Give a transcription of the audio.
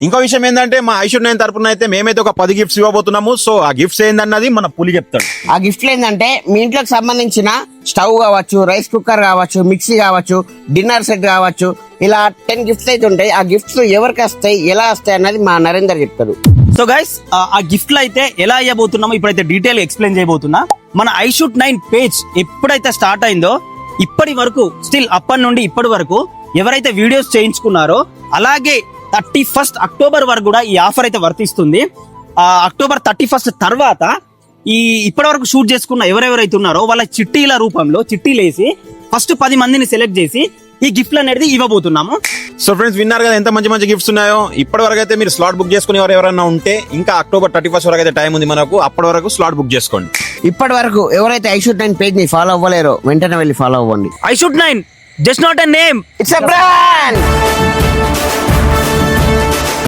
ఇంకో విషయం ఏంటంటే మా ఐషుడ్ నేను తరపున అయితే మేమైతే ఒక 10 గిఫ్ట్స్ ఇవ్వబోతున్నాము. సో ఆ గిఫ్ట్స్ ఏందన్నది మన పులి చెప్తాడు. ఆ గిఫ్ట్లు ఏంటంటే మీ ఇంట్లోకి సంబంధించిన స్టవ్ కావచ్చు, రైస్ కుక్కర్ కావచ్చు, మిక్సీ కావచ్చు, డిన్నర్ సెట్ కావచ్చు, ఇలా 10 గిఫ్ట్స్ అయితే ఉంటాయి. ఆ గిఫ్ట్స్ ఎవరికి వస్తాయి, ఎలా వస్తాయి అన్నది మా నరేందర్ చెప్తారు. సో గైస్ ఆ గిఫ్ట్లు అయితే ఎలా ఇవ్వబోతున్నామో ఇప్పుడైతే డీటెయిల్ ఎక్స్ప్లెయిన్ చేయబోతున్నా. మన ఐషుడ్ 9 పేజ్ ఎప్పుడైతే స్టార్ట్ అయిందో ఇప్పటి వరకు స్టిల్ అప్పటి నుండి ఇప్పటి వరకు ఎవరైతే వీడియోస్ చేయించుకున్నారో అలాగే 31 అక్టోబర్ వరకు కూడా ఈ ఆఫర్ అయితే వర్తిస్తుంది. అక్టోబర్ 31 తర్వాత ఈ ఇప్పటి వరకు షూట్ చేసుకున్న ఎవరెవరైతే ఉన్నారో వాళ్ళ చిట్టీల రూపంలో చిట్టీలు వేసి ఫస్ట్ 10 మందిని సెలెక్ట్ చేసి ఈ గిఫ్ట్లు అనేది ఇవ్వబోతున్నాము. సో ఫ్రెండ్స్ విన్నారు కదా ఎంత మంచి మంచి గిఫ్ట్స్ ఉన్నాయో. ఇప్పటి వరకు అయితే మీరు స్లాట్ బుక్ చేసుకుని ఎవరైనా ఉంటే ఇంకా అక్టోబర్ 31 వరకు అయితే టైం ఉంది మనకు. అప్పటి వరకు స్లాట్ బుక్ చేసుకోండి. ఇప్పటి వరకు ఎవరైతే ఐషుడ్ 9 పేజ్ ని ఫాలో అవ్వలేరో వెంటనే వెళ్ళి ఫాలో అవ్వండి. I should 9 just not a name, it's a brand.